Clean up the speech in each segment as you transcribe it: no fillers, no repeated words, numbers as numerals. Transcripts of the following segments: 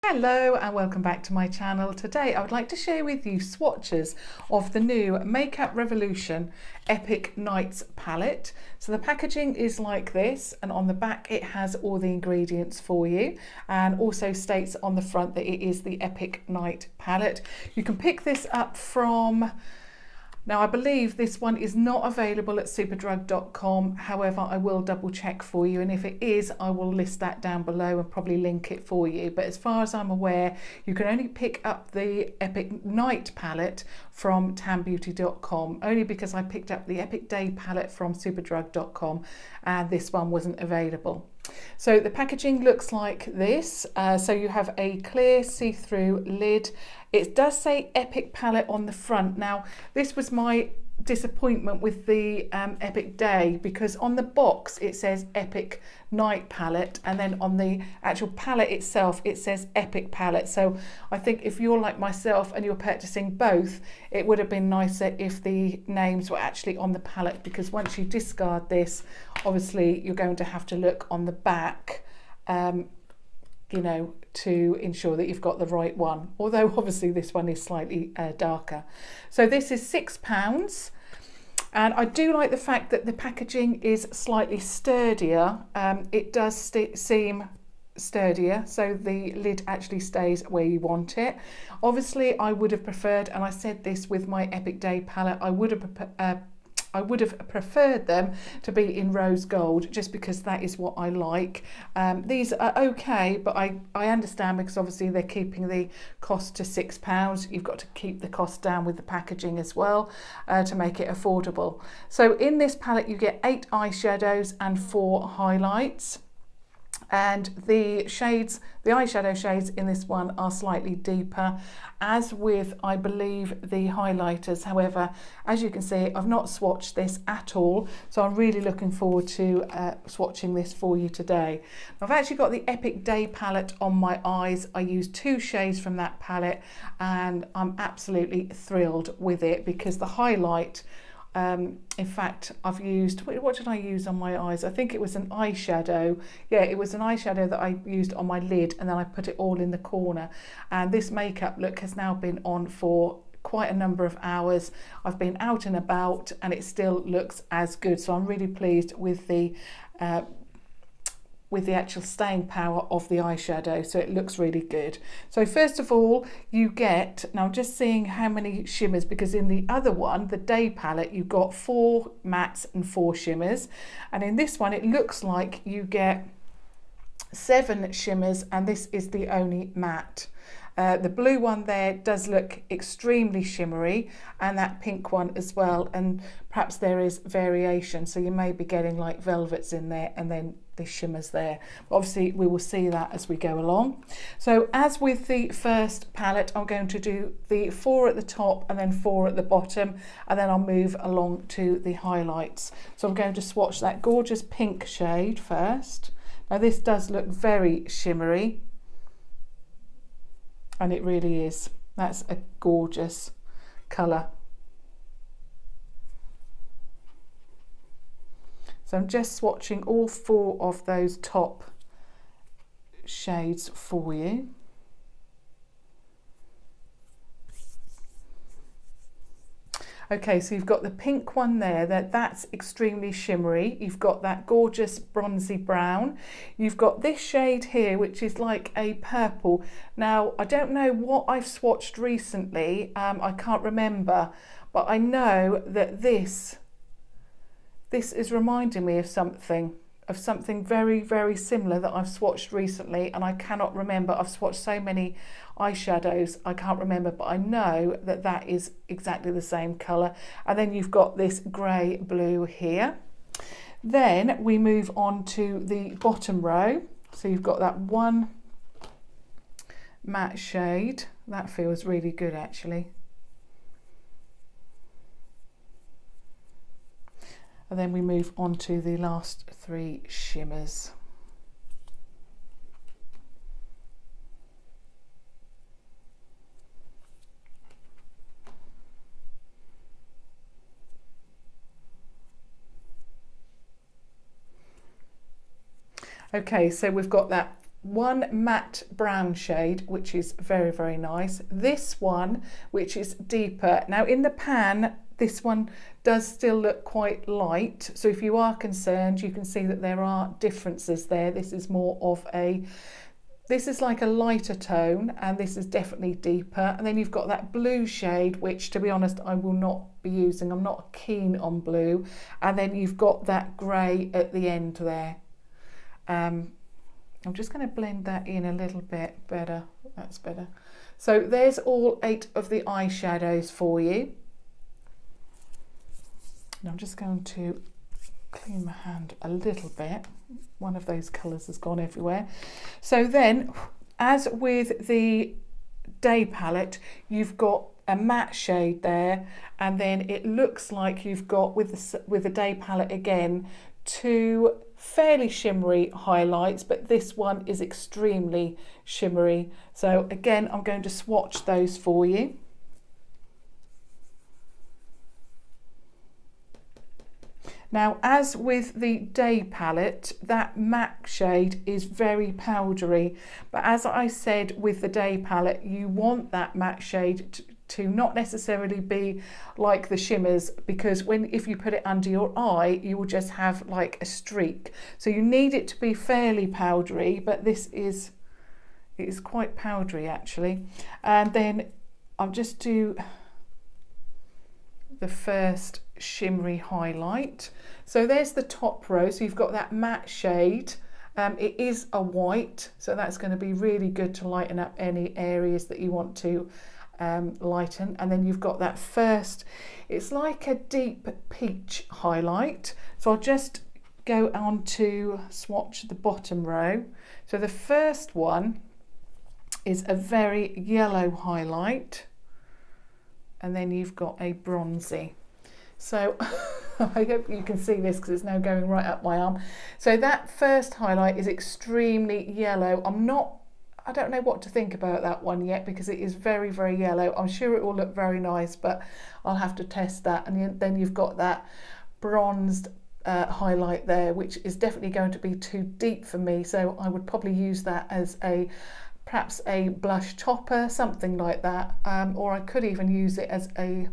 Hello and welcome back to my channel. Today I would like to share with you swatches of the new Makeup Revolution Epic Nights palette. So the packaging is like this, and on the back it has all the ingredients for you, and also states on the front that it is the Epic Night palette. You can pick this up from, now I believe this one is not available at superdrug.com, however I will double check for you, and if it is I will list that down below and probably link it for you. But as far as I'm aware, you can only pick up the Epic Night palette from tanbeauty.com, only because I picked up the Epic Day palette from superdrug.com and this one wasn't available. So the packaging looks like this. So you have a clear see-through lid. It does say Epic palette on the front. Now this was my disappointment with the Epic Day, because on the box it says Epic Night palette, and then on the actual palette itself it says Epic palette. So I think if you're like myself and you're purchasing both, it would have been nicer if the names were actually on the palette, because once you discard this, obviously you're going to have to look on the back, you know, to ensure that you've got the right one, although obviously this one is slightly darker. So this is £6, and I do like the fact that the packaging is slightly sturdier. It does seem sturdier, so the lid actually stays where you want it. Obviously I would have preferred, and I said this with my Epic Day palette, I would have preferred them to be in rose gold, just because that is what I like. These are okay, but I understand, because obviously they're keeping the cost to £6. You've got to keep the cost down with the packaging as well, to make it affordable. So in this palette you get 8 eyeshadows and 4 highlights. And the shades, the eyeshadow shades in this one are slightly deeper, as with, I believe, the highlighters. However, as you can see, I've not swatched this at all, so I'm really looking forward to swatching this for you today. I've actually got the Epic Day palette on my eyes. I used 2 shades from that palette, and I'm absolutely thrilled with it, because the highlight, in fact, I've used, what did I use on my eyes? I think it was an eyeshadow. Yeah, it was an eyeshadow that I used on my lid, and then I put it all in the corner. And this makeup look has now been on for quite a number of hours. I've been out and about, and it still looks as good. So I'm really pleased with the actual staying power of the eyeshadow, so it looks really good. So first of all you get, now just seeing how many shimmers, because in the other one, the Day palette, you got 4 mattes and 4 shimmers, and in this one it looks like you get 7 shimmers, and this is the only matte. The blue one there does look extremely shimmery, and that pink one as well, and perhaps there is variation, so you may be getting like velvets in there and then the shimmers there. Obviously we will see that as we go along. So as with the first palette, I'm going to do the 4 at the top and then 4 at the bottom, and then I'll move along to the highlights. So I'm going to swatch that gorgeous pink shade first. Now this does look very shimmery, and it really is. That's a gorgeous colour. So I'm just swatching all 4 of those top shades for you. Okay, so you've got the pink one there, that's extremely shimmery. You've got that gorgeous bronzy brown. You've got this shade here, which is like a purple. Now, I don't know what I've swatched recently. I can't remember, but I know that this is reminding me of something very, very similar that I've swatched recently, and I cannot remember. I've swatched so many eyeshadows, I can't remember, but I know that that is exactly the same colour. And then you've got this grey blue here. Then we move on to the bottom row. So you've got that one matte shade. That feels really good actually. And then we move on to the last 3 shimmers. Okay, so we've got that one matte brown shade, which is very, very nice. This one, which is deeper. Now in the pan, this one does still look quite light. So if you are concerned, you can see that there are differences there. This is more of a, this is like a lighter tone, and this is definitely deeper. And then you've got that blue shade, which to be honest, I will not be using. I'm not keen on blue. And then you've got that grey at the end there. I'm just going to blend that in a little bit better. That's better. So there's all 8 of the eyeshadows for you. And I'm just going to clean my hand a little bit. One of those colours has gone everywhere. So then, as with the Day palette, you've got a matte shade there, and then it looks like you've got with the Day palette again 2 fairly shimmery highlights, but this one is extremely shimmery. So again, I'm going to swatch those for you. Now, as with the Day palette, that matte shade is very powdery, but as I said with the Day palette, you want that matte shade to not necessarily be like the shimmers, because if you put it under your eye, you will just have like a streak. So you need it to be fairly powdery, but it is quite powdery actually. And then I'll just do the first shimmery highlight. So there's the top row, so you've got that matte shade. It is a white, so that's going to be really good to lighten up any areas that you want to lighten. And then you've got that first, it's like a deep peach highlight. So I'll just go on to swatch the bottom row. So the first one is a very yellow highlight, and then you've got a bronzy. So I hope you can see this because it's now going right up my arm. So that first highlight is extremely yellow. I don't know what to think about that one yet because it is very, very yellow. I'm sure it will look very nice, but I'll have to test that. And then you've got that bronzed highlight there, which is definitely going to be too deep for me. So I would probably use that as perhaps a blush topper, something like that. Or I could even use it as a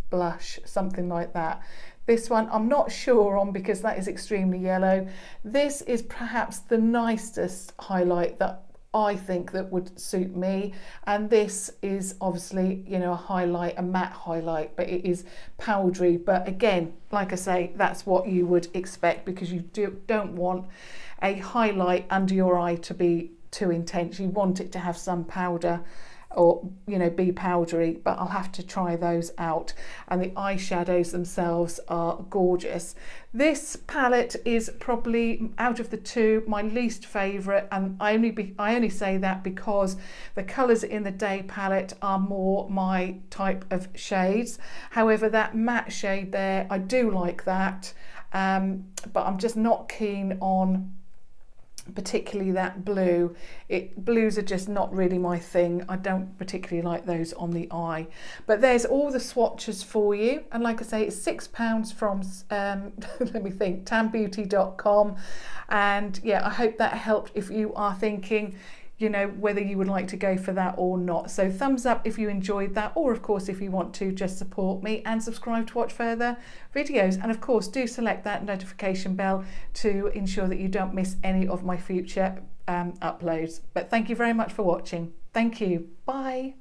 blush, something like that. This one I'm not sure on because that is extremely yellow. This is perhaps the nicest highlight that I think that would suit me, and this is obviously, you know, a matte highlight, but it is powdery. But again, like I say, that's what you would expect because you don't want a highlight under your eye to be too intense. You want it to have some powder, or, you know, be powdery, but I'll have to try those out. And the eyeshadows themselves are gorgeous. This palette is probably, out of the two, my least favourite, and I only say that because the colours in the Day palette are more my type of shades. However, that matte shade there, I do like that, but I'm just not keen on particularly that blue. Blues are just not really my thing. I don't particularly like those on the eye. But there's all the swatches for you, and like I say, it's £6 from let me think, tanbeauty.com. And yeah, I hope that helped if you are thinking, you know, whether you would like to go for that or not. So thumbs up if you enjoyed that, or of course if you want to just support me, and subscribe to watch further videos. And of course do select that notification bell to ensure that you don't miss any of my future uploads. But thank you very much for watching. Thank you. Bye.